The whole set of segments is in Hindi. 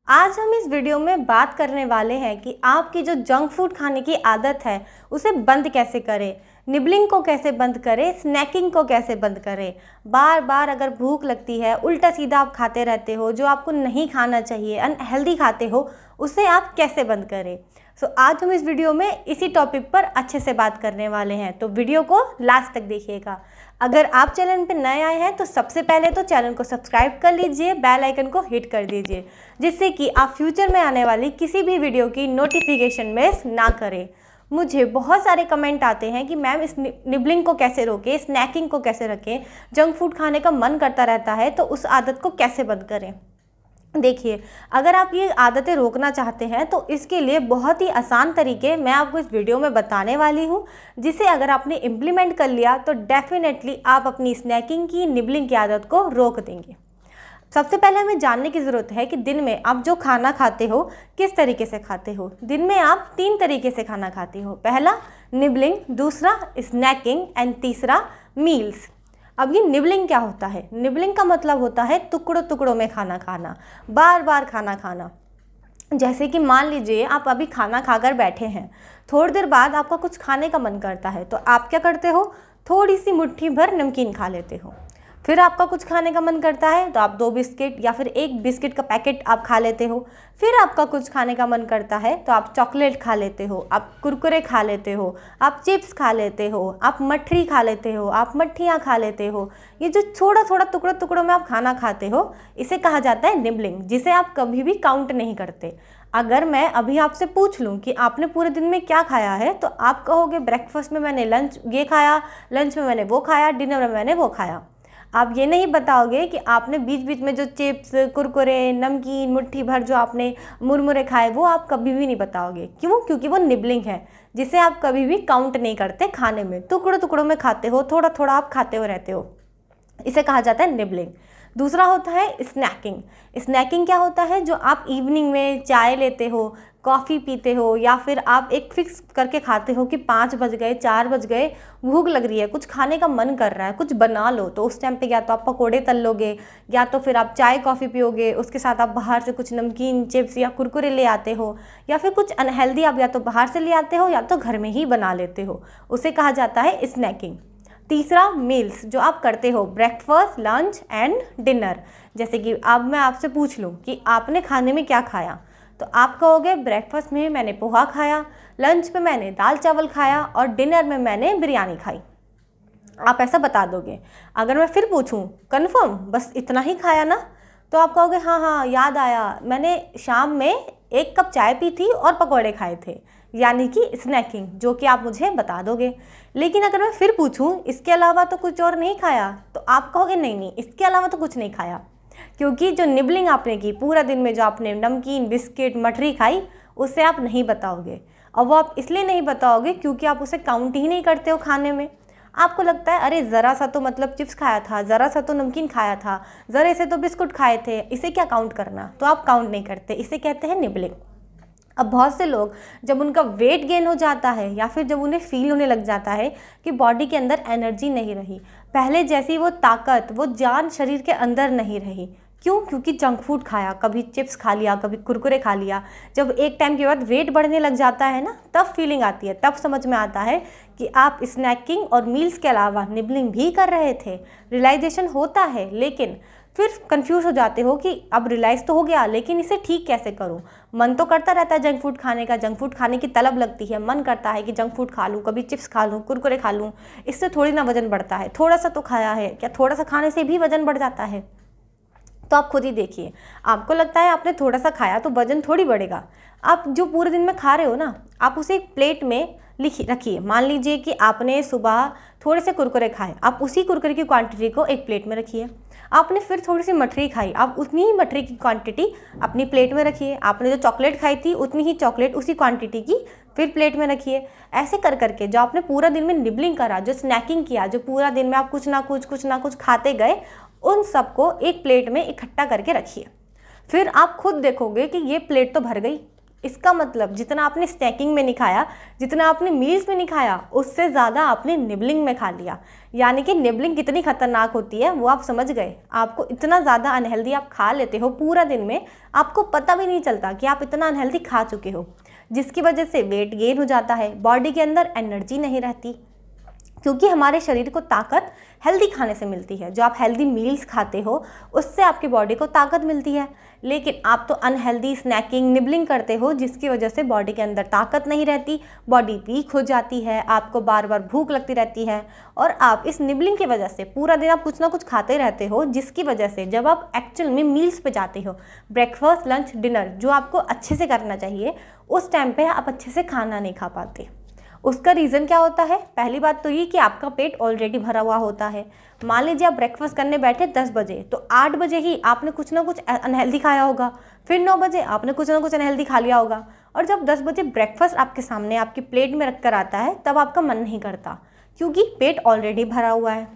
आज हम इस वीडियो में बात करने वाले हैं कि आपकी जो जंक फूड खाने की आदत है उसे बंद कैसे करें, निबलिंग को कैसे बंद करें, स्नैकिंग को कैसे बंद करें। बार बार अगर भूख लगती है, उल्टा सीधा आप खाते रहते हो, जो आपको नहीं खाना चाहिए, अनहेल्दी खाते हो, उसे आप कैसे बंद करें। आज हम इस वीडियो में इसी टॉपिक पर अच्छे से बात करने वाले हैं, तो वीडियो को लास्ट तक देखिएगा। अगर आप चैनल पर नए आए हैं तो सबसे पहले तो चैनल को सब्सक्राइब कर लीजिए, बेल आइकन को हिट कर दीजिए, जिससे कि आप फ्यूचर में आने वाली किसी भी वीडियो की नोटिफिकेशन मिस ना करें। मुझे बहुत सारे कमेंट आते हैं कि मैम इस निबलिंग को कैसे रोकें, स्नैकिंग को कैसे रखें, जंक फूड खाने का मन करता रहता है तो उस आदत को कैसे बंद करें। देखिए, अगर आप ये आदतें रोकना चाहते हैं तो इसके लिए बहुत ही आसान तरीके मैं आपको इस वीडियो में बताने वाली हूँ, जिसे अगर आपने इम्प्लीमेंट कर लिया तो डेफिनेटली आप अपनी स्नैकिंग की, निबलिंग की आदत को रोक देंगे। सबसे पहले हमें जानने की ज़रूरत है कि दिन में आप जो खाना खाते हो किस तरीके से खाते हो। दिन में आप 3 तरीके से खाना खाते हो, पहला निबलिंग, दूसरा स्नैकिंग एंड तीसरा मील्स। अब ये निबलिंग क्या होता है? निबलिंग का मतलब होता है टुकड़ों टुकड़ों में खाना खाना, बार बार खाना खाना। जैसे कि मान लीजिए आप अभी खाना खाकर बैठे हैं, थोड़ी देर बाद आपका कुछ खाने का मन करता है तो आप क्या करते हो, थोड़ी सी मुट्ठी भर नमकीन खा लेते हो। फिर आपका कुछ खाने का मन करता है तो आप 2 बिस्किट या फिर 1 बिस्किट का पैकेट आप खा लेते हो। फिर आपका कुछ खाने का मन करता है तो आप चॉकलेट खा लेते हो, आप कुरकुरे खा लेते हो, आप चिप्स खा लेते हो, आप मठरी खा लेते हो, आप मट्ठियाँ खा लेते हो। ये जो थोड़ा थोड़ा टुकड़ों टुकड़ों में आप खाना खाते हो, इसे कहा जाता है निबलिंग, जिसे आप कभी भी काउंट नहीं करते। अगर मैं अभी आपसे पूछ लूँ कि आपने पूरे दिन में क्या खाया है तो आप कहोगे ब्रेकफास्ट में मैंने ये खाया, लंच में मैंने वो खाया, डिनर में मैंने वो खाया। आप ये नहीं बताओगे कि आपने बीच बीच में जो चिप्स, कुरकुरे, नमकीन, मुट्ठी भर जो आपने मुरमुरे खाए वो आप कभी भी नहीं बताओगे। क्यों? क्योंकि वो निबलिंग है, जिसे आप कभी भी काउंट नहीं करते खाने में। टुकड़ों टुकड़ों में खाते हो, थोड़ा थोड़ा आप खाते हो रहते हो, इसे कहा जाता है निबलिंग। दूसरा होता है स्नैकिंग। स्नैकिंग क्या होता है? जो आप इवनिंग में चाय लेते हो, कॉफ़ी पीते हो, या फिर आप एक फिक्स करके खाते हो कि 5 बज गए, 4 बज गए, भूख लग रही है, कुछ खाने का मन कर रहा है, कुछ बना लो। तो उस टाइम पे या तो आप पकोड़े तल लोगे, या तो फिर आप चाय कॉफ़ी पियोगे, उसके साथ आप बाहर से कुछ नमकीन, चिप्स या कुरकुरे ले आते हो, या फिर कुछ अनहेल्दी आप या तो बाहर से ले आते हो या तो घर में ही बना लेते हो। उसे कहा जाता है स्नैकिंग। तीसरा मील्स, जो आप करते हो ब्रेकफास्ट, लंच एंड डिनर। जैसे कि अब मैं आपसे पूछ लूँ कि आपने खाने में क्या खाया, तो आप कहोगे ब्रेकफास्ट में मैंने पोहा खाया, लंच में मैंने दाल चावल खाया और डिनर में मैंने बिरयानी खाई। आप ऐसा बता दोगे। अगर मैं फिर पूछूं कन्फर्म बस इतना ही खाया ना, तो आप कहोगे हाँ हाँ याद आया, मैंने शाम में 1 कप चाय पी थी और पकौड़े खाए थे, यानी कि स्नैकिंग, जो कि आप मुझे बता दोगे। लेकिन अगर मैं फिर पूछूं इसके अलावा तो कुछ और नहीं खाया, तो आप कहोगे नहीं नहीं इसके अलावा तो कुछ नहीं खाया, क्योंकि जो निबलिंग आपने की पूरा दिन में, जो आपने नमकीन, बिस्किट, मठरी खाई, उसे आप नहीं बताओगे। और वो आप इसलिए नहीं बताओगे क्योंकि आप उसे काउंट ही नहीं करते हो खाने में। आपको लगता है अरे ज़रा सा तो मतलब चिप्स खाया था, ज़रा सा तो नमकीन खाया था, ज़रा से तो बिस्कुट खाए थे, इसे क्या काउंट करना, तो आप काउंट नहीं करते। इसे कहते हैं निबलिंग। अब बहुत से लोग जब उनका वेट गेन हो जाता है या फिर जब उन्हें फील होने लग जाता है कि बॉडी के अंदर एनर्जी नहीं रही, पहले जैसी वो ताकत, वो जान शरीर के अंदर नहीं रही। क्यों? क्योंकि जंक फूड खाया, कभी चिप्स खा लिया, कभी कुरकुरे खा लिया। जब एक टाइम के बाद वेट बढ़ने लग जाता है ना, तब फीलिंग आती है, तब समझ में आता है कि आप स्नैकिंग और मील्स के अलावा निबलिंग भी कर रहे थे। रियलाइजेशन होता है, लेकिन फिर कंफ्यूज हो जाते हो कि अब रियलाइज़ तो हो गया, लेकिन इसे ठीक कैसे करूं। मन तो करता रहता है जंक फूड खाने का, जंक फूड खाने की तलब लगती है, मन करता है कि जंक फूड खा लूं, कभी चिप्स खा लूं, कुरकुरे खा लूं, इससे थोड़ी ना वजन बढ़ता है। थोड़ा सा तो खाया है, क्या थोड़ा सा खाने से भी वजन बढ़ जाता है? तो आप खुद ही देखिए, आपको लगता है आपने थोड़ा सा खाया तो वजन थोड़ी बढ़ेगा। आप जो पूरे दिन में खा रहे हो ना, आप उसे एक प्लेट में रखिए। मान लीजिए कि आपने सुबह थोड़े से कुरकुरे खाए, आप उसी कुरकुरे की क्वांटिटी को एक प्लेट में रखिए। आपने फिर थोड़ी सी मठरी खाई, आप उतनी ही मठरी की क्वांटिटी अपनी प्लेट में रखिए। आपने जो चॉकलेट खाई थी, उतनी ही चॉकलेट उसी क्वांटिटी की फिर प्लेट में रखिए। ऐसे कर करके जो आपने पूरा दिन में निबलिंग करा, जो स्नैकिंग किया, जो पूरा दिन में आप कुछ ना कुछ खाते गए, उन सबको एक प्लेट में इकट्ठा करके रखिए। फिर आप खुद देखोगे कि ये प्लेट तो भर गई, इसका मतलब जितना आपने स्नैकिंग में नहीं खाया, जितना आपने मील्स में नहीं खाया, उससे ज़्यादा आपने निबलिंग में खा लिया। यानी कि निबलिंग कितनी खतरनाक होती है वो आप समझ गए। आपको इतना ज़्यादा अनहेल्दी आप खा लेते हो पूरा दिन में, आपको पता भी नहीं चलता कि आप इतना अनहेल्दी खा चुके हो, जिसकी वजह से वेट गेन हो जाता है, बॉडी के अंदर एनर्जी नहीं रहती, क्योंकि हमारे शरीर को ताकत हेल्दी खाने से मिलती है। जो आप हेल्दी मील्स खाते हो उससे आपकी बॉडी को ताकत मिलती है, लेकिन आप तो अनहेल्दी स्नैकिंग निबलिंग करते हो, जिसकी वजह से बॉडी के अंदर ताकत नहीं रहती, बॉडी वीक हो जाती है, आपको बार बार भूख लगती रहती है, और आप इस निबलिंग की वजह से पूरा दिन आप कुछ ना कुछ खाते रहते हो, जिसकी वजह से जब आप एक्चुअल में मील्स पे जाते हो, ब्रेकफास्ट लंच डिनर जो आपको अच्छे से करना चाहिए, उस टाइम पे आप अच्छे से खाना नहीं खा पाते। उसका रीज़न क्या होता है? पहली बात तो ये कि आपका पेट ऑलरेडी भरा हुआ होता है। मान लीजिए आप ब्रेकफास्ट करने बैठे 10 बजे, तो 8 बजे ही आपने कुछ ना कुछ अनहेल्दी खाया होगा, फिर 9 बजे आपने कुछ ना कुछ अनहेल्दी खा लिया होगा, और जब 10 बजे ब्रेकफास्ट आपके सामने आपकी प्लेट में रख कर आता है तब आपका मन नहीं करता, क्योंकि पेट ऑलरेडी भरा हुआ है।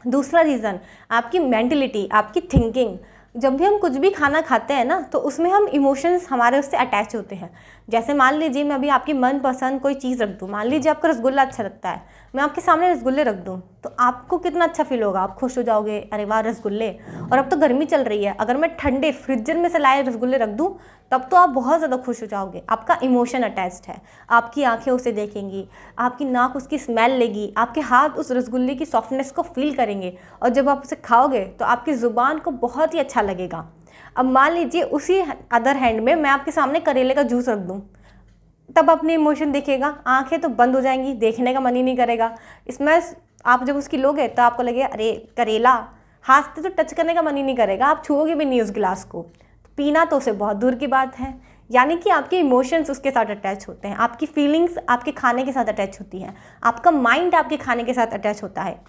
दूसरा रीज़न आपकी मेंटलिटी, आपकी थिंकिंग। जब भी हम कुछ भी खाना खाते हैं ना, तो उसमें हम इमोशंस हमारे उससे अटैच होते हैं। जैसे मान लीजिए मैं अभी आपकी मनपसंद कोई चीज़ रख दूँ, मान लीजिए आपको रसगुल्ला अच्छा लगता है, मैं आपके सामने रसगुल्ले रख दूँ, तो आपको कितना अच्छा फील होगा, आप खुश हो जाओगे, अरे वाह रसगुल्ले। और अब तो गर्मी चल रही है, अगर मैं ठंडे फ्रिजर में से लाए रसगुल्ले रख दूँ तब तो आप बहुत ज़्यादा खुश हो जाओगे। आपका इमोशन अटैच्ड है, आपकी आंखें उसे देखेंगी, आपकी नाक उसकी स्मेल लेगी, आपके हाथ उस रसगुल्ले की सॉफ्टनेस को फील करेंगे, और जब आप उसे खाओगे तो आपकी ज़ुबान को बहुत ही अच्छा लगेगा। अब मान लीजिए उसी अदर हैंड में मैं आपके सामने करेले का जूस रख दूँ, तब अपने इमोशन दिखेगा, आंखें तो बंद हो जाएंगी, देखने का मन ही नहीं करेगा। इसमें आप जब उसकी लोगे तो आपको लगेगा अरे करेला, हाथ से तो टच करने का मन ही नहीं करेगा, आप छुओगे भी नहीं उस गिलास को, पीना तो उसे बहुत दूर की बात है। यानी कि आपके इमोशंस उसके साथ अटैच होते हैं, आपकी फीलिंग्स आपके खाने के साथ अटैच होती हैं, आपका माइंड आपके खाने के साथ अटैच होता है,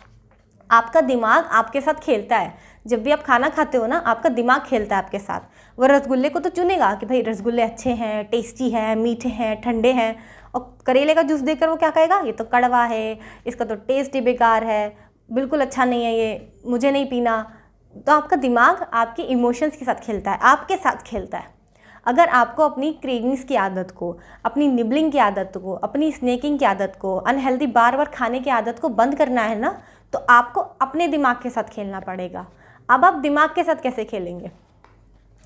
आपका दिमाग आपके साथ खेलता है। जब भी आप खाना खाते हो ना, आपका दिमाग खेलता है आपके साथ। वो रसगुल्ले को तो चुनेगा कि भाई रसगुल्ले अच्छे हैं, टेस्टी हैं, मीठे हैं, ठंडे हैं, और करेले का जूस देखकर वो क्या कहेगा, ये तो कड़वा है, इसका तो टेस्ट ही बेकार है, बिल्कुल अच्छा नहीं है ये, मुझे नहीं पीना। तो आपका दिमाग आपके इमोशंस के साथ खेलता है, आपके साथ खेलता है। अगर आपको अपनी क्रेविंग्स की आदत को, अपनी निबलिंग की आदत को, अपनी स्नैकिंग की आदत को, अनहेल्दी बार बार खाने की आदत को बंद करना है ना, तो आपको अपने दिमाग के साथ खेलना पड़ेगा। अब आप दिमाग के साथ कैसे खेलेंगे?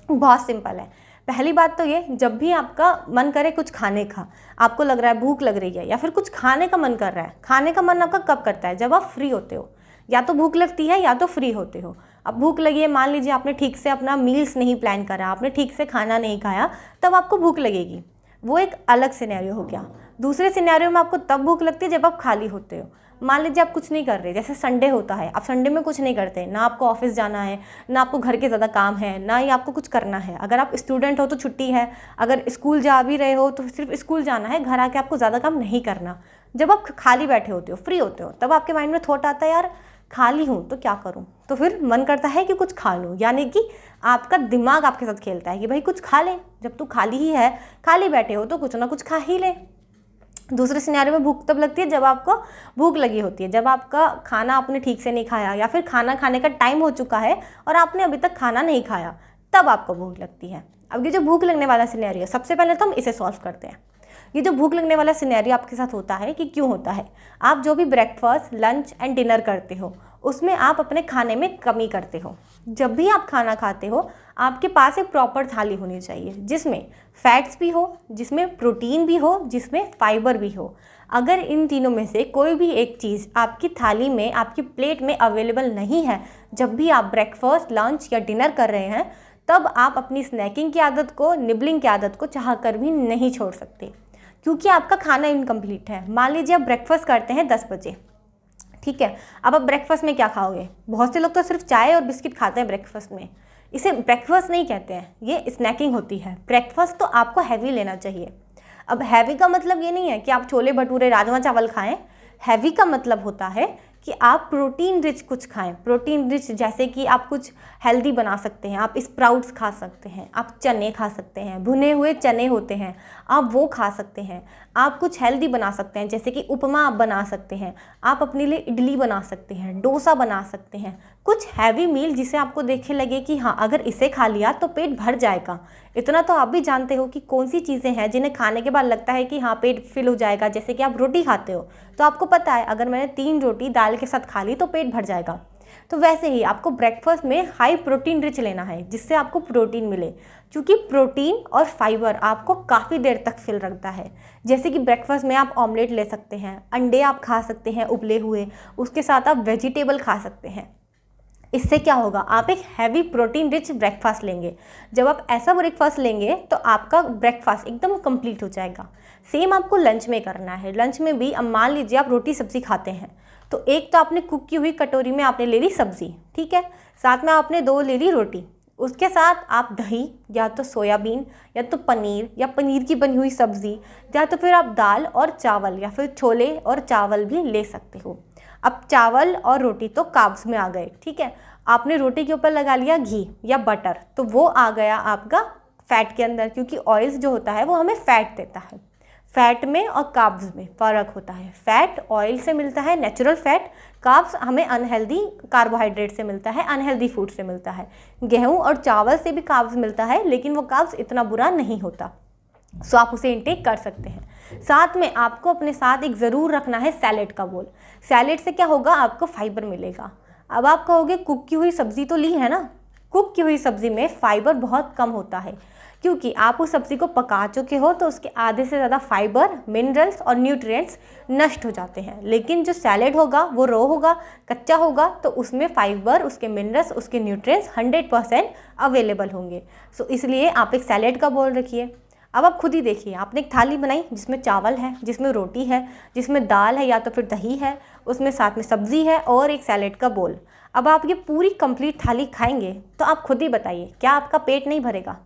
बहुत सिंपल है। पहली बात तो ये, जब भी आपका मन करे कुछ खाने का, आपको लग रहा है भूख लग रही है या फिर कुछ खाने का मन कर रहा है, खाने का मन आपका कब करता है? जब आप फ्री होते हो, या तो भूख लगती है या तो फ्री होते हो। अब भूख लगी है, मान लीजिए आपने ठीक से अपना मील्स नहीं प्लान करा, आपने ठीक से खाना नहीं खाया, तब आपको भूख लगेगी, वो एक अलग सिनेरियो हो गया। दूसरे सिनेरियो में आपको तब भूख लगती है जब आप खाली होते हो। मान लीजिए आप कुछ नहीं कर रहे, जैसे संडे होता है, आप संडे में कुछ नहीं करते, ना आपको ऑफिस जाना है, ना आपको घर के ज़्यादा काम है, ना ही आपको कुछ करना है। अगर आप स्टूडेंट हो तो छुट्टी है, अगर स्कूल जा भी रहे हो तो सिर्फ स्कूल जाना है, घर आके आपको ज़्यादा काम नहीं करना। जब आप खाली बैठे होते हो, फ्री होते हो, तब आपके माइंड में थॉट आता है यार खाली हूँ तो क्या करूँ, तो फिर मन करता है कि कुछ खा लूँ। यानी कि आपका दिमाग आपके साथ खेलता है कि भाई कुछ खा ले, जब तू खाली ही है, खाली बैठे हो तो कुछ ना कुछ खा ही ले। दूसरे सिनेरियो में भूख तब लगती है जब आपको भूख लगी होती है, जब आपका खाना आपने ठीक से नहीं खाया, या फिर खाना खाने का टाइम हो चुका है और आपने अभी तक खाना नहीं खाया, तब आपको भूख लगती है। अब ये जो भूख लगने वाला सिनेरियो, सबसे पहले तो हम इसे सॉल्व करते हैं। ये जो भूख लगने वाला सिनेरियो आपके साथ होता है कि क्यों होता है? आप जो भी ब्रेकफास्ट लंच एंड डिनर करते हो, उसमें आप अपने खाने में कमी करते हो। जब भी आप खाना खाते हो, आपके पास एक प्रॉपर थाली होनी चाहिए, जिसमें फैट्स भी हो, जिसमें प्रोटीन भी हो, जिसमें फाइबर भी हो। अगर इन तीनों में से कोई भी एक चीज़ आपकी थाली में, आपकी प्लेट में अवेलेबल नहीं है, जब भी आप ब्रेकफास्ट लंच या डिनर कर रहे हैं, तब आप अपनी स्नैकिंग की आदत को, निबलिंग की आदत को चाह कर भी नहीं छोड़ सकते, क्योंकि आपका खाना इनकम्प्लीट है। मान लीजिए आप ब्रेकफास्ट करते हैं 10 बजे, ठीक है, अब आप ब्रेकफास्ट में क्या खाओगे? बहुत से लोग तो सिर्फ चाय और बिस्किट खाते हैं ब्रेकफास्ट में। इसे ब्रेकफास्ट नहीं कहते हैं, ये स्नैकिंग होती है। ब्रेकफास्ट तो आपको हैवी लेना चाहिए। अब हैवी का मतलब ये नहीं है कि आप छोले भटूरे राजमा चावल खाएं। हैवी का मतलब होता है कि आप प्रोटीन रिच कुछ खाएं। प्रोटीन रिच जैसे कि आप कुछ हेल्दी बना सकते हैं, आप स्प्राउट्स खा सकते हैं, आप चने खा सकते हैं, भुने हुए चने होते हैं, आप वो खा सकते हैं। आप कुछ हेल्दी बना सकते हैं, जैसे कि उपमा आप बना सकते हैं, आप अपने लिए इडली बना सकते हैं, डोसा बना सकते हैं। कुछ हैवी मील जिसे आपको देखे लगे कि हाँ अगर इसे खा लिया तो पेट भर जाएगा, इतना तो आप भी जानते हो कि कौन सी चीज़ें हैं जिन्हें खाने के बाद लगता है कि हाँ पेट फिल हो जाएगा। जैसे कि आप रोटी खाते हो तो आपको पता है अगर मैंने 3 रोटी दाल के साथ खा ली तो पेट भर जाएगा। तो वैसे ही आपको ब्रेकफास्ट में हाई प्रोटीन रिच लेना है जिससे आपको प्रोटीन मिले, क्योंकि प्रोटीन और फाइबर आपको काफ़ी देर तक फिल रखता है। जैसे कि ब्रेकफास्ट में आप ऑमलेट ले सकते हैं, अंडे आप खा सकते हैं उबले हुए, उसके साथ आप वेजिटेबल खा सकते हैं। इससे क्या होगा, आप एक हैवी प्रोटीन रिच ब्रेकफास्ट लेंगे। जब आप ऐसा ब्रेकफास्ट लेंगे तो आपका ब्रेकफास्ट एकदम कंप्लीट हो जाएगा। सेम आपको लंच में करना है। लंच में भी अब मान लीजिए आप रोटी सब्जी खाते हैं तो एक तो आपने कुक की हुई कटोरी में आपने ले ली सब्जी, ठीक है, साथ में आपने 2 ले ली रोटी, उसके साथ आप दही या तो सोयाबीन या तो पनीर या पनीर की बनी हुई सब्ज़ी या तो फिर आप दाल और चावल या फिर छोले और चावल भी ले सकते हो। अब चावल और रोटी तो कार्ब्स में आ गए, ठीक है। आपने रोटी के ऊपर लगा लिया घी या बटर तो वो आ गया आपका फैट के अंदर, क्योंकि ऑयल्स जो होता है वो हमें फैट देता है। फैट में और कार्ब्स में फ़र्क होता है। फैट ऑयल से मिलता है, नेचुरल फैट। कार्ब्स हमें अनहेल्दी कार्बोहाइड्रेट से मिलता है, अनहेल्दी फूड से मिलता है। गेहूं और चावल से भी कार्ब्स मिलता है लेकिन वो कार्ब्स इतना बुरा नहीं होता, सो आप उसे इंटेक कर सकते हैं। साथ में आपको अपने साथ एक ज़रूर रखना है सैलेड का बोल। सैलेड से क्या होगा, आपको फाइबर मिलेगा। अब आप कहोगे कुक की हुई सब्ज़ी तो ली है ना, कुक की हुई सब्ज़ी में फ़ाइबर बहुत कम होता है क्योंकि आप उस सब्ज़ी को पका चुके हो तो उसके आधे से ज़्यादा फाइबर, मिनरल्स और न्यूट्रिएंट्स नष्ट हो जाते हैं। लेकिन जो सैलेड होगा वो रॉ होगा, कच्चा होगा, तो उसमें फाइबर, उसके मिनरल्स, उसके न्यूट्रिएंट्स 100% अवेलेबल होंगे। सो इसलिए आप एक सैलेड का बोल रखिए। अब आप खुद ही देखिए, आपने एक थाली बनाई जिसमें चावल है, जिसमें रोटी है, जिसमें दाल है या तो फिर दही है, उसमें साथ में सब्ज़ी है और एक सैलेड का बोल। अब आप ये पूरी कंप्लीट थाली खाएंगे तो आप खुद ही बताइए क्या आपका पेट नहीं भरेगा?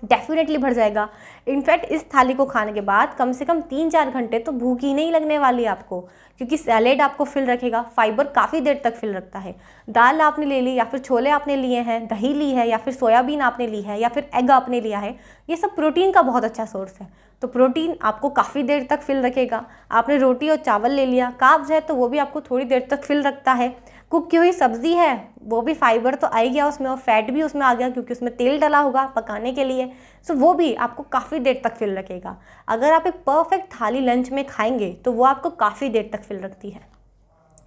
डेफिनेटली भर जाएगा। इनफैक्ट इस थाली को खाने के बाद कम से कम 3-4 घंटे तो भूख ही नहीं लगने वाली आपको, क्योंकि सैलेड आपको फिल रखेगा। फाइबर काफ़ी देर तक फिल रखता है। दाल आपने ले ली या फिर छोले आपने लिए हैं, दही ली है या फिर सोयाबीन आपने ली है या फिर एग आपने लिया है, ये सब प्रोटीन का बहुत अच्छा सोर्स है। तो प्रोटीन आपको काफ़ी देर तक फिल रखेगा। आपने रोटी और चावल ले लिया, कार्ब्स है तो वो भी आपको थोड़ी देर तक फिल रखता है। कुक की हुई सब्ज़ी है वो भी फाइबर तो आ ही गया उसमें और फैट भी उसमें आ गया क्योंकि उसमें तेल डला होगा पकाने के लिए। सो वो भी आपको काफ़ी देर तक फिल रखेगा। अगर आप एक परफेक्ट थाली लंच में खाएंगे तो वो आपको काफ़ी देर तक फिल रखती है।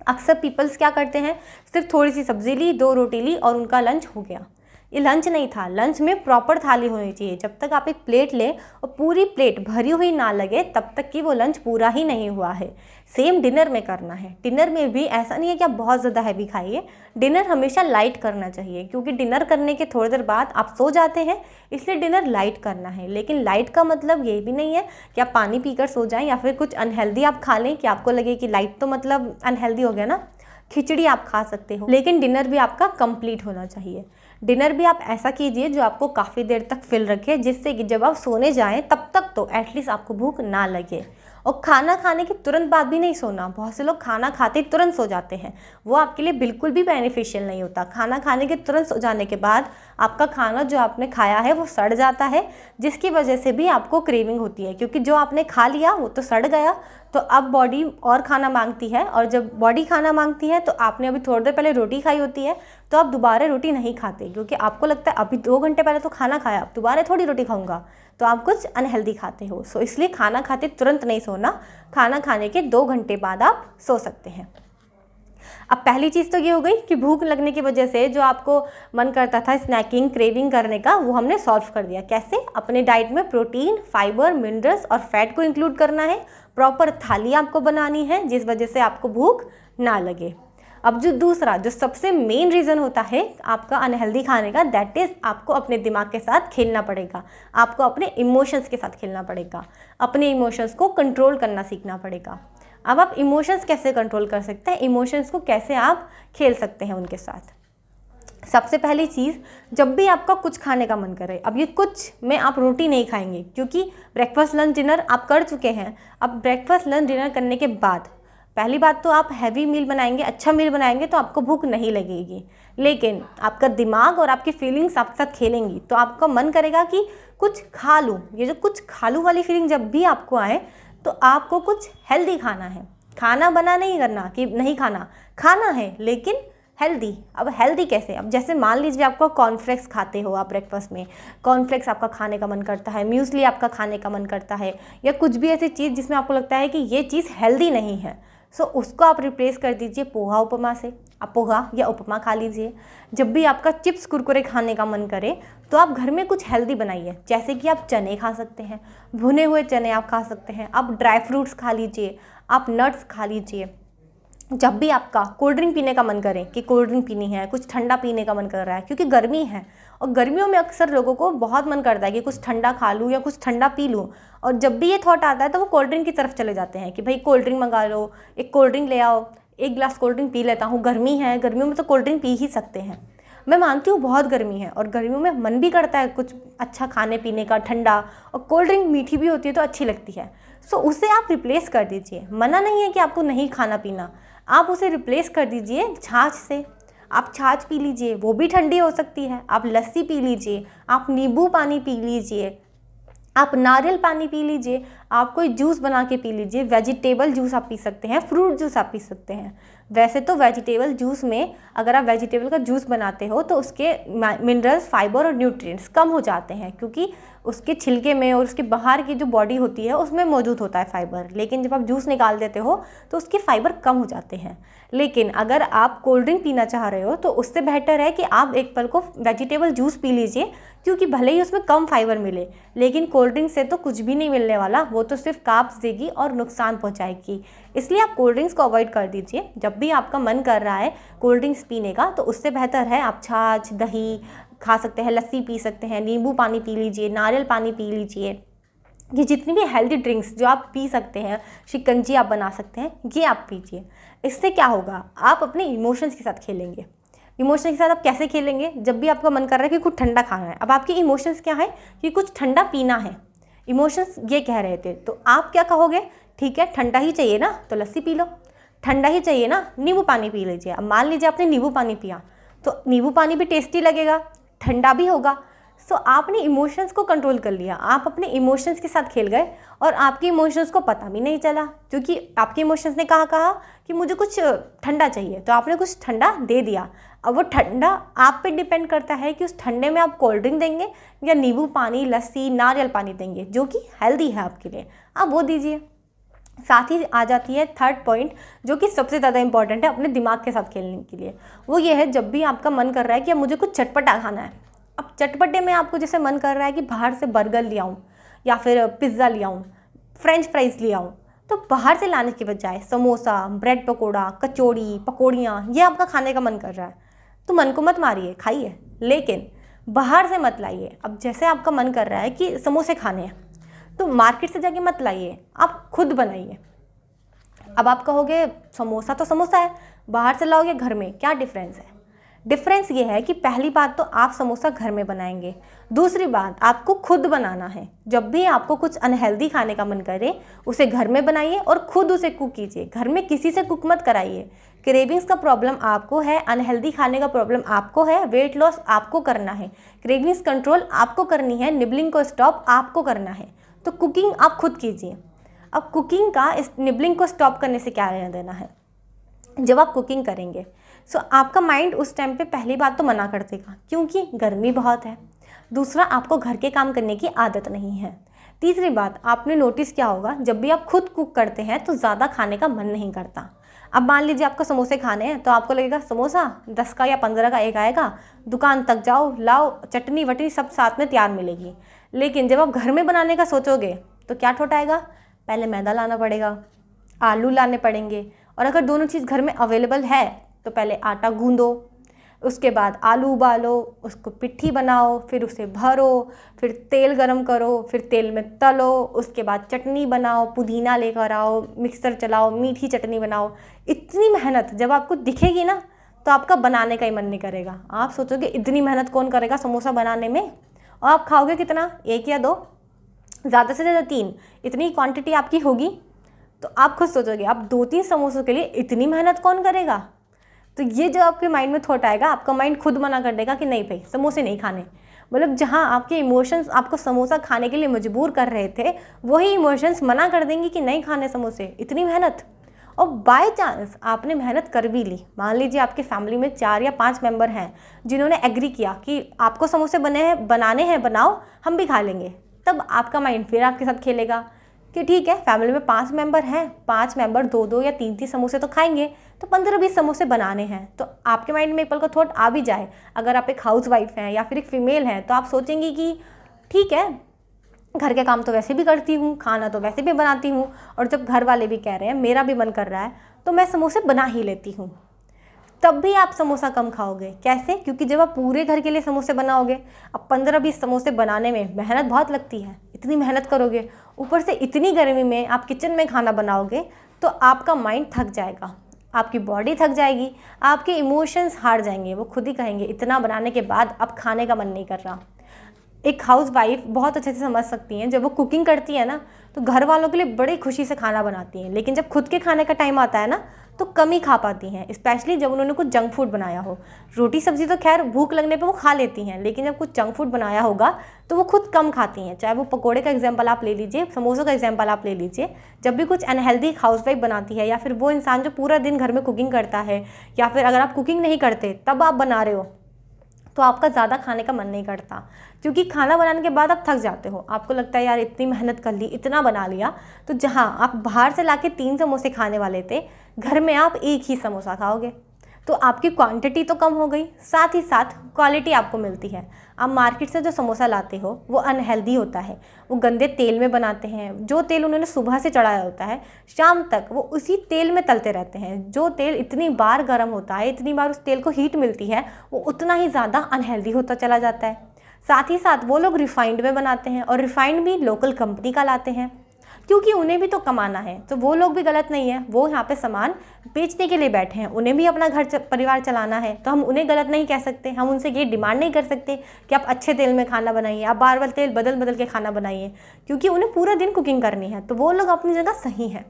अक्सर पीपल्स क्या करते हैं, सिर्फ थोड़ी सी सब्ज़ी ली, 2 रोटी ली और उनका लंच हो गया। ये लंच नहीं था। लंच में प्रॉपर थाली होनी चाहिए। जब तक आप एक प्लेट लें और पूरी प्लेट भरी हुई ना लगे तब तक कि वो लंच पूरा ही नहीं हुआ है। सेम डिनर में करना है। डिनर में भी ऐसा नहीं है कि आप बहुत ज़्यादा हैवी खाइए। डिनर हमेशा लाइट करना चाहिए क्योंकि डिनर करने के थोड़ी देर बाद आप सो जाते हैं, इसलिए डिनर लाइट करना है। लेकिन लाइट का मतलब ये भी नहीं है कि आप पानी पीकर सो जाएं या फिर कुछ अनहेल्दी आप खा लें कि आपको लगे कि लाइट तो मतलब अनहेल्दी हो गया ना। खिचड़ी आप खा सकते हो लेकिन डिनर भी आपका कंप्लीट होना चाहिए। डिनर भी आप ऐसा कीजिए जो आपको काफ़ी देर तक फिल रखे, जिससे कि जब आप सोने जाएं तब तक तो एटलीस्ट आपको भूख ना लगे। और खाना खाने के तुरंत बाद भी नहीं सोना। बहुत से लोग खाना खाते ही तुरंत सो जाते हैं, वो आपके लिए बिल्कुल भी बेनिफिशियल नहीं होता। खाना खाने के तुरंत सो जाने के बाद आपका खाना जो आपने खाया है वो सड़ जाता है, जिसकी वजह से भी आपको क्रेविंग होती है क्योंकि जो आपने खा लिया वो तो सड़ गया। तो अब बॉडी और खाना मांगती है और जब बॉडी खाना मांगती है तो आपने अभी थोड़ी देर पहले रोटी खाई होती है तो आप दोबारा रोटी नहीं खाते क्योंकि आपको लगता है अभी 2 घंटे पहले तो खाना खाया, अब दोबारा थोड़ी रोटी खाऊंगा, तो आप कुछ अनहेल्दी खाते हो। सो इसलिए खाना खाते तुरंत नहीं सोना। खाना खाने के 2 घंटे बाद आप सो सकते हैं। अब पहली चीज़ तो ये हो गई कि भूख लगने की वजह से जो आपको मन करता था स्नैकिंग, क्रेविंग करने का, वो हमने सॉल्व कर दिया। कैसे? अपने डाइट में प्रोटीन, फाइबर, मिनरल्स और फैट को इंक्लूड करना है। प्रॉपर थाली आपको बनानी है जिस वजह से आपको भूख ना लगे। अब जो दूसरा, जो सबसे मेन रीज़न होता है आपका अनहेल्दी खाने का, दैट इज़ आपको अपने दिमाग के साथ खेलना पड़ेगा। आपको अपने इमोशंस के साथ खेलना पड़ेगा। अपने इमोशंस को कंट्रोल करना सीखना पड़ेगा। अब आप इमोशंस कैसे कंट्रोल कर सकते हैं, इमोशंस को कैसे आप खेल सकते हैं उनके साथ? सबसे पहली चीज़, जब भी आपका कुछ खाने का मन करे, अब ये कुछ में आप रोटी नहीं खाएंगे क्योंकि ब्रेकफास्ट, लंच, डिनर आप कर चुके हैं। अब ब्रेकफास्ट, लंच, डिनर करने के बाद पहली बात तो आप हैवी मील बनाएंगे, अच्छा मील बनाएंगे तो आपको भूख नहीं लगेगी, लेकिन आपका दिमाग और आपकी फीलिंग्स आपके साथ खेलेंगी तो आपका मन करेगा कि कुछ खा लूँ। ये जो कुछ खा लूँ वाली फीलिंग जब भी आपको आए तो आपको कुछ हेल्दी खाना है। खाना बना नहीं करना कि नहीं खाना, खाना है लेकिन हेल्दी। अब हेल्दी कैसे? अब जैसे मान लीजिए आपको कॉर्नफ्लेक्स खाते हो आप ब्रेकफास्ट में, कॉर्नफ्लेक्स आपका खाने का मन करता है, म्यूसली आपका खाने का मन करता है, या कुछ भी ऐसी चीज़ जिसमें आपको लगता है कि ये चीज़ हेल्दी नहीं है, सो उसको आप रिप्लेस कर दीजिए पोहा उपमा से। आप पोहा या उपमा खा लीजिए। जब भी आपका चिप्स कुरकुरे खाने का मन करे तो आप घर में कुछ हेल्दी बनाइए, जैसे कि आप चने खा सकते हैं, भुने हुए चने आप खा सकते हैं, आप ड्राई फ्रूट्स खा लीजिए, आप नट्स खा लीजिए। जब भी आपका कोल्ड ड्रिंक पीने का मन करे कि कोल्ड ड्रिंक पीनी है, कुछ ठंडा पीने का मन कर रहा है, क्योंकि गर्मी है और गर्मियों में अक्सर लोगों को बहुत मन करता है कि कुछ ठंडा खा लूँ या कुछ ठंडा पी लूँ, और जब भी ये थॉट आता है तो वो कोल्ड ड्रिंक की तरफ चले जाते हैं कि भाई कोल्ड ड्रिंक मंगा लो, एक कोल्ड ड्रिंक ले आओ, एक गिलास कोल्ड ड्रिंक पी लेता हूँ, गर्मी है, गर्मियों में तो कोल्ड ड्रिंक पी ही सकते हैं। मैं मानती हूँ बहुत गर्मी है और गर्मियों में मन भी करता है कुछ अच्छा खाने पीने का ठंडा, और कोल्ड ड्रिंक मीठी भी होती है तो अच्छी लगती है। सो उसे आप रिप्लेस कर दीजिए। मना नहीं है कि आपको नहीं खाना पीना, आप उसे रिप्लेस कर दीजिए छाछ से। आप छाछ पी लीजिए, वो भी ठंडी हो सकती है। आप लस्सी पी लीजिए, आप नींबू पानी पी लीजिए, आप नारियल पानी पी लीजिए, आप कोई जूस बना के पी लीजिए। वेजिटेबल जूस आप पी सकते हैं, फ्रूट जूस आप पी सकते हैं। वैसे तो वेजिटेबल जूस में अगर आप वेजिटेबल का जूस बनाते हो तो उसके मिनरल्स, फाइबर और न्यूट्रिएंट्स कम हो जाते हैं, क्योंकि उसके छिलके में और उसके बाहर की जो बॉडी होती है उसमें मौजूद होता है फाइबर। लेकिन जब आप जूस निकाल देते हो तो उसके फाइबर कम हो जाते हैं। लेकिन अगर आप कोल्ड ड्रिंक पीना चाह रहे हो तो उससे बेहतर है कि आप एक पल को वेजिटेबल जूस पी लीजिए, क्योंकि भले ही उसमें कम फाइबर मिले, लेकिन कोल्ड ड्रिंक से तो कुछ भी नहीं मिलने वाला, वो तो सिर्फ कार्ब्स देगी और नुकसान पहुंचाएगी। इसलिए आप कोल्ड ड्रिंक्स को अवॉइड कर दीजिए। जब भी आपका मन कर रहा है कोल्ड ड्रिंक्स पीने का तो उससे बेहतर है आप छाछ, दही खा सकते हैं, लस्सी पी सकते हैं, नींबू पानी पी लीजिए, नारियल पानी पी लीजिए। ये जितनी भी हेल्दी ड्रिंक्स जो आप पी सकते हैं, शिकंजी आप बना सकते हैं, ये आप पीजिए। इससे क्या होगा, आप अपने इमोशंस के साथ खेलेंगे। इमोशंस के साथ आप कैसे खेलेंगे? जब भी आपका मन कर रहा है कि कुछ ठंडा खाना है, अब आपके इमोशंस क्या है कि कुछ ठंडा पीना है, इमोशंस ये कह रहे थे, तो आप क्या कहोगे? ठीक है, ठंडा ही चाहिए ना तो लस्सी पी लो, ठंडा ही चाहिए ना नींबू पानी पी लीजिए। अब मान लीजिए आपने नींबू पानी पिया तो नींबू पानी भी टेस्टी लगेगा, ठंडा भी होगा। सो आपने इमोशंस को कंट्रोल कर लिया, आप अपने इमोशंस के साथ खेल गए और आपके इमोशंस को पता भी नहीं चला, क्योंकि आपके इमोशंस ने कहा कि मुझे कुछ ठंडा चाहिए, तो आपने कुछ ठंडा दे दिया। अब वो ठंडा आप पे डिपेंड करता है कि उस ठंडे में आप कोल्ड ड्रिंक देंगे या नींबू पानी, लस्सी, नारियल पानी देंगे, जो कि हेल्दी है आपके लिए, आप वो दीजिए। साथ ही आ जाती है थर्ड पॉइंट, जो कि सबसे ज़्यादा इंपॉर्टेंट है अपने दिमाग के साथ खेलने के लिए। वो ये है, जब भी आपका मन कर रहा है कि अब मुझे कुछ चटपटा खाना है, अब चटपटे में आपको जैसे मन कर रहा है कि बाहर से बर्गर ले आऊँ या फिर पिज़्ज़ा ले आऊँ, फ्रेंच फ्राइज़ ले आऊँ, तो बाहर से लाने की बजाय समोसा, ब्रेड पकोड़ा, कचौड़ी, पकौड़ियाँ, ये आपका खाने का मन कर रहा है तो मन को मत मारिए, खाइए, लेकिन बाहर से मत लाइए। अब जैसे आपका मन कर रहा है कि समोसे खाने हैं तो मार्केट से जाके मत लाइए, आप खुद बनाइए। अब आप कहोगे समोसा तो समोसा है, बाहर से लाओगे घर में, क्या डिफरेंस है? डिफरेंस ये है कि पहली बात तो आप समोसा घर में बनाएंगे, दूसरी बात आपको खुद बनाना है। जब भी आपको कुछ अनहेल्दी खाने का मन करे उसे घर में बनाइए और खुद उसे कुक कीजिए, घर में किसी से कुक मत कराइए। क्रेविंग्स का प्रॉब्लम आपको है, अनहेल्दी खाने का प्रॉब्लम आपको है, वेट लॉस आपको करना है, क्रेविंग्स कंट्रोल आपको करनी है, निबलिंग को स्टॉप आपको करना है, तो कुकिंग आप खुद कीजिए। अब कुकिंग का इस निबलिंग को स्टॉप करने से क्या लेना देना है? जब आप कुकिंग करेंगे सो आपका माइंड उस टाइम पे पहली बात तो मना कर देगा, क्योंकि गर्मी बहुत है, दूसरा आपको घर के काम करने की आदत नहीं है, तीसरी बात आपने नोटिस किया होगा जब भी आप खुद कुक करते हैं तो ज़्यादा खाने का मन नहीं करता। अब मान लीजिए आपको समोसे खाने हैं तो आपको लगेगा समोसा 10 का या 15 का एक आएगा, दुकान तक जाओ, लाओ, चटनी वटनी सब साथ में तैयार मिलेगी। लेकिन जब आप घर में बनाने का सोचोगे तो क्या ठोट आएगा? पहले मैदा लाना पड़ेगा, आलू लाने पड़ेंगे, और अगर दोनों चीज़ घर में अवेलेबल है तो पहले आटा गूंदो, उसके बाद आलू उबालो, उसको पिट्ठी बनाओ, फिर उसे भरो, फिर तेल गरम करो, फिर तेल में तलो, उसके बाद चटनी बनाओ, पुदीना लेकर आओ, मिक्सर चलाओ, मीठी चटनी बनाओ। इतनी मेहनत जब आपको दिखेगी ना तो आपका बनाने का ही मन नहीं करेगा। आप सोचोगे इतनी मेहनत कौन करेगा समोसा बनाने में, और आप खाओगे कितना? 1 या 2, ज़्यादा से ज़्यादा 3, इतनी क्वांटिटी आपकी होगी। तो आप खुद सोचोगे आप 2-3 समोसों के लिए इतनी मेहनत कौन करेगा? तो ये जो आपके माइंड में थॉट आएगा, आपका माइंड खुद मना कर देगा कि नहीं भाई समोसे नहीं खाने। मतलब जहाँ आपके इमोशंस आपको समोसा खाने के लिए मजबूर कर रहे थे, वही इमोशंस मना कर देंगे कि नहीं खाने समोसे, इतनी मेहनत। और बाय चांस आपने मेहनत कर भी ली, मान लीजिए आपके फैमिली में 4 या 5 मेंबर हैं जिन्होंने एग्री किया कि आपको समोसे बनाने हैं बनाओ, हम भी खा लेंगे, तब आपका माइंड फिर आपके साथ खेलेगा कि ठीक है, फैमिली में 5 मेंबर हैं, 5 मेंबर 2-2 या 3-3 समोसे तो खाएंगे, तो 15-20 समोसे बनाने हैं। तो आपके माइंड में एक पल को थॉट आ भी जाए, अगर आप एक हाउस वाइफ हैं या फिर एक फीमेल हैं, तो आप सोचेंगी कि ठीक है, घर के काम तो वैसे भी करती हूँ, खाना तो वैसे भी बनाती हूँ, और जब घर वाले भी कह रहे हैं, मेरा भी मन कर रहा है, तो मैं समोसे बना ही लेती हूँ। तब भी आप समोसा कम खाओगे। कैसे? क्योंकि जब आप पूरे घर के लिए समोसे बनाओगे, अब 15-20 समोसे बनाने में मेहनत बहुत लगती है, इतनी मेहनत करोगे, ऊपर से इतनी गर्मी में आप किचन में खाना बनाओगे, तो आपका माइंड थक जाएगा, आपकी बॉडी थक जाएगी, आपके इमोशंस हार जाएंगे, वो खुद ही कहेंगे इतना बनाने के बाद अब खाने का मन नहीं कर रहा। एक हाउस वाइफ बहुत अच्छे से समझ सकती हैं, जब वो कुकिंग करती है ना, तो घर वालों के लिए बड़ी खुशी से खाना बनाती हैं, लेकिन जब खुद के खाने का टाइम आता है ना, तो कम ही खा पाती हैं, स्पेशली जब उन्होंने कुछ जंक फूड बनाया हो। रोटी सब्जी तो खैर भूख लगने पे वो खा लेती हैं, लेकिन जब कुछ जंक फूड बनाया होगा तो वो खुद कम खाती हैं। चाहे वो पकोड़े का एग्जाम्पल आप ले लीजिए, समोसों का एग्जाम्पल आप ले लीजिए, जब भी कुछ अनहेल्दी हाउसवाइफ बनाती है, या फिर वो इंसान जो पूरा दिन घर में कुकिंग करता है, या फिर अगर आप कुकिंग नहीं करते तब आप बना रहे हो, तो आपका ज़्यादा खाने का मन नहीं करता, क्योंकि खाना बनाने के बाद आप थक जाते हो, आपको लगता है यार इतनी मेहनत कर ली, इतना बना लिया, तो जहाँ आप बाहर से लाके 3 समोसे खाने वाले थे, घर में आप 1 ही समोसा खाओगे, तो आपकी क्वांटिटी तो कम हो गई, साथ ही साथ क्वालिटी आपको मिलती है। आप मार्केट से जो समोसा लाते हो वो अनहेल्दी होता है, वो गंदे तेल में बनाते हैं, जो तेल उन्होंने सुबह से चढ़ाया होता है, शाम तक वो उसी तेल में तलते रहते हैं। जो तेल इतनी बार गर्म होता है, इतनी बार उस तेल को हीट मिलती है, वो उतना ही ज़्यादा अनहेल्दी होता चला जाता है। साथ ही साथ वो लोग रिफाइंड में बनाते हैं, और रिफाइंड भी लोकल कंपनी का लाते हैं, क्योंकि उन्हें भी तो कमाना है। तो वो लोग भी गलत नहीं है, वो यहाँ पे सामान बेचने के लिए बैठे हैं, उन्हें भी अपना घर परिवार चलाना है, तो हम उन्हें गलत नहीं कह सकते। हम उनसे ये डिमांड नहीं कर सकते कि आप अच्छे तेल में खाना बनाइए, आप बार बार तेल बदल बदल के खाना बनाइए, क्योंकि उन्हें पूरा दिन कुकिंग करनी है। तो वो लोग अपनी जगह सही है,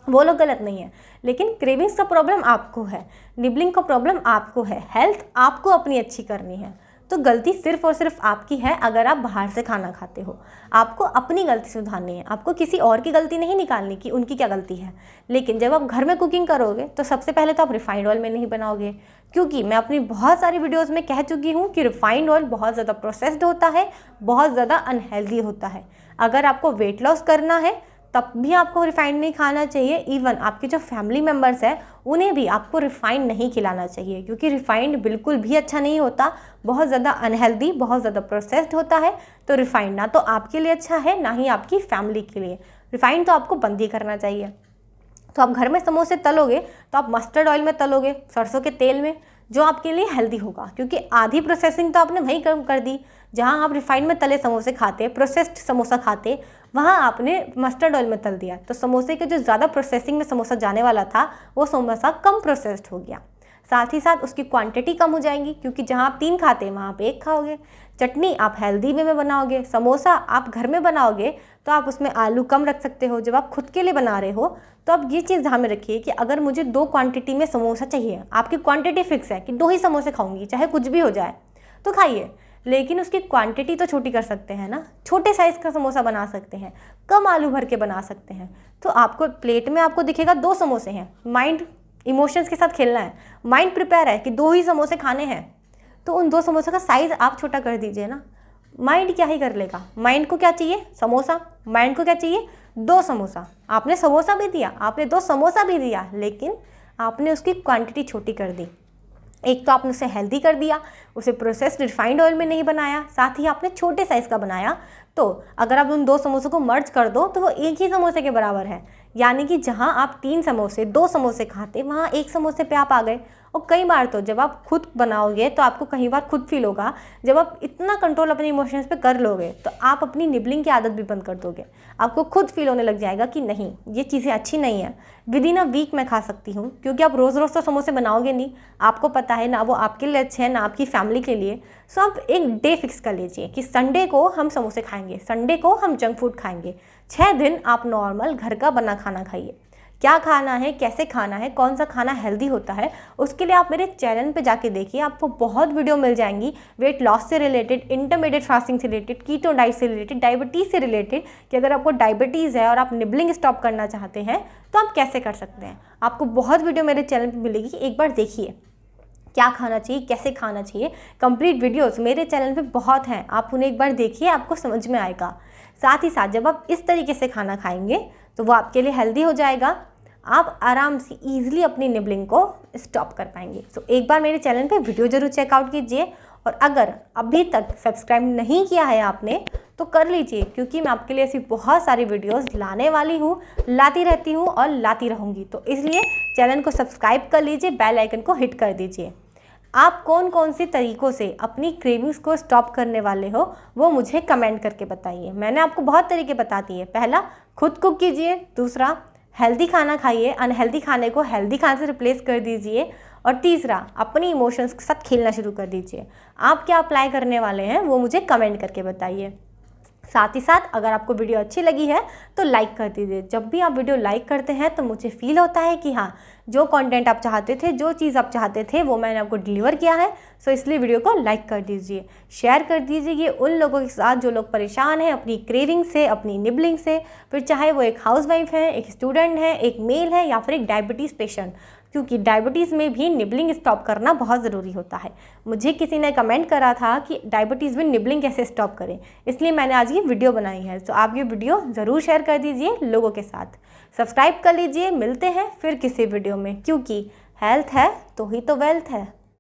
वो लोग गलत नहीं है। लेकिन क्रेविंग्स का प्रॉब्लम आपको है, निबलिंग का प्रॉब्लम आपको है, हेल्थ आपको अपनी अच्छी करनी है। तो गलती सिर्फ और सिर्फ आपकी है अगर आप बाहर से खाना खाते हो। आपको अपनी गलती सुधारनी है, आपको किसी और की गलती नहीं निकालनी कि उनकी क्या गलती है। लेकिन जब आप घर में कुकिंग करोगे तो सबसे पहले तो आप रिफाइंड ऑयल में नहीं बनाओगे, क्योंकि मैं अपनी बहुत सारी वीडियोस में कह चुकी हूँ कि रिफाइंड ऑयल बहुत ज़्यादा प्रोसेस्ड होता है, बहुत ज़्यादा अनहेल्दी होता है। अगर आपको वेट लॉस करना है तब भी आपको रिफाइंड नहीं खाना चाहिए। इवन आपके जो फैमिली मेम्बर्स हैं उन्हें भी आपको रिफाइंड नहीं खिलाना चाहिए, क्योंकि रिफाइंड बिल्कुल भी अच्छा नहीं होता, बहुत ज़्यादा अनहेल्दी, बहुत ज़्यादा प्रोसेस्ड होता है। तो रिफाइंड ना तो आपके लिए अच्छा है, ना ही आपकी फैमिली के लिए। रिफाइंड तो आपको बंद ही करना चाहिए। तो आप घर में समोसे तलोगे तो आप मस्टर्ड ऑयल में तलोगे, सरसों के तेल में, जो आपके लिए हेल्दी होगा, क्योंकि आधी प्रोसेसिंग तो आपने वहीं कम कर दी। जहां आप रिफाइंड में तले समोसे खाते, प्रोसेस्ड समोसा खाते, वहां आपने मस्टर्ड ऑयल में तल दिया, तो समोसे के जो ज़्यादा प्रोसेसिंग में समोसा जाने वाला था वो समोसा कम प्रोसेस्ड हो गया। साथ ही साथ उसकी क्वांटिटी कम हो जाएगी, क्योंकि जहाँ आप 3 खाते हैं वहाँ आप 1 खाओगे। चटनी आप हेल्दी वे में बनाओगे, समोसा आप घर में बनाओगे तो आप उसमें आलू कम रख सकते हो। जब आप खुद के लिए बना रहे हो तो आप ये चीज़ ध्यान में रखिए कि अगर मुझे 2 क्वांटिटी में समोसा चाहिए, आपकी क्वांटिटी फिक्स है कि 2 ही समोसे खाऊंगी, चाहे कुछ भी हो जाए, तो खाइए, लेकिन उसकी क्वांटिटी तो छोटी कर सकते हैं ना। छोटे साइज़ का समोसा बना सकते हैं, कम आलू भर के बना सकते हैं। तो आपको प्लेट में आपको दिखेगा 2 समोसे हैं, माइंड इमोशंस के साथ खेलना है, माइंड प्रिपेयर है कि 2 ही समोसे खाने हैं, तो उन 2 समोसे का साइज़ आप छोटा कर दीजिए ना। माइंड क्या ही कर लेगा, माइंड को क्या चाहिए? समोसा। माइंड को क्या चाहिए? 2 समोसा। आपने समोसा भी दिया, आपने 2 समोसा भी दिया, लेकिन आपने उसकी क्वांटिटी छोटी कर दी। एक तो आपने उसे हेल्दी कर दिया, उसे प्रोसेस्ड रिफाइंड ऑयल में नहीं बनाया, साथ ही आपने छोटे साइज़ का बनाया। तो अगर आप उन 2 समोसों को मर्ज कर दो तो वो 1 ही समोसे के बराबर है। यानी कि जहां आप 3 समोसे 2 समोसे खाते, वहां 1 समोसे पे आप आ गए। और कई बार तो जब आप खुद बनाओगे तो आपको कई बार खुद फील होगा, जब आप इतना कंट्रोल अपने इमोशंस पे कर लोगे तो आप अपनी निबलिंग की आदत भी बंद कर दोगे। आपको खुद फील होने लग जाएगा कि नहीं, ये चीज़ें अच्छी नहीं है, विद इन अ वीक मैं खा सकती हूँ, क्योंकि आप रोज़ रोज़ तो समोसे बनाओगे नहीं, आपको पता है ना वो आपके लिए अच्छे हैं ना आपकी फैमिली के लिए। सो आप एक डे फिक्स कर लीजिए कि संडे को हम समोसे खाएंगे, संडे को हम जंक फूड खाएंगे। 6 दिन आप नॉर्मल घर का बना खाना खाइए। क्या खाना है, कैसे खाना है, कौन सा खाना हेल्दी होता है, उसके लिए आप मेरे चैनल पे जाके देखिए, आपको बहुत वीडियो मिल जाएंगी वेट लॉस से रिलेटेड, इंटरमीडिएट फास्टिंग से रिलेटेड, कीटो डाइट से रिलेटेड, डायबिटीज़ से रिलेटेड कि अगर आपको डायबिटीज़ है और आप निबलिंग स्टॉप करना चाहते हैं तो आप कैसे कर सकते हैं। आपको बहुत वीडियो मेरे चैनल पर मिलेगी, एक बार देखिए क्या खाना चाहिए, कैसे खाना चाहिए। कंप्लीट वीडियोस मेरे चैनल पे बहुत हैं, आप उन्हें एक बार देखिए, आपको समझ में आएगा। साथ ही साथ जब आप इस तरीके से खाना खाएंगे तो वो आपके लिए हेल्दी हो जाएगा, आप आराम से ईजिली अपनी निबलिंग को स्टॉप कर पाएंगे। सो एक बार मेरे चैनल पे वीडियो ज़रूर चेकआउट कीजिए, और अगर अभी तक सब्सक्राइब नहीं किया है आपने तो कर लीजिए, क्योंकि मैं आपके लिए ऐसी बहुत सारी वीडियोस लाने वाली हूँ, लाती रहती हूँ और लाती रहूँगी। तो इसलिए चैनल को सब्सक्राइब कर लीजिए, बेल आइकन को हिट कर दीजिए। आप कौन कौन से तरीक़ों से अपनी क्रेविंग्स को स्टॉप करने वाले हो वो मुझे कमेंट करके बताइए। मैंने आपको बहुत तरीके बता दिए। पहला, खुद कुक कीजिए। दूसरा, हेल्दी खाना खाइए, अनहेल्दी खाने को हेल्दी खाने से रिप्लेस कर दीजिए। और तीसरा, अपनी इमोशंस के साथ खेलना शुरू कर दीजिए। आप क्या अप्लाई करने वाले हैं वो मुझे कमेंट करके बताइए। साथ ही साथ अगर आपको वीडियो अच्छी लगी है तो लाइक कर दीजिए। जब भी आप वीडियो लाइक करते हैं तो मुझे फील होता है कि हाँ, जो कंटेंट आप चाहते थे, जो चीज़ आप चाहते थे वो मैंने आपको डिलीवर किया है। सो इसलिए वीडियो को लाइक कर दीजिए, शेयर कर दीजिए ये उन लोगों के साथ जो लोग परेशान हैं अपनी क्रेविंग से, अपनी निबलिंग से। फिर चाहे वो एक हाउसवाइफ है, एक स्टूडेंट है, एक मेल है या फिर एक डायबिटीज़ पेशेंट, क्योंकि डायबिटीज़ में भी निबलिंग स्टॉप करना बहुत ज़रूरी होता है। मुझे किसी ने कमेंट करा था कि डायबिटीज़ में निबलिंग कैसे स्टॉप करें, इसलिए मैंने आज ये वीडियो बनाई है। तो आप ये वीडियो ज़रूर शेयर कर दीजिए लोगों के साथ, सब्सक्राइब कर लीजिए। मिलते हैं फिर किसी वीडियो में, क्योंकि हेल्थ है तो ही तो वेल्थ है।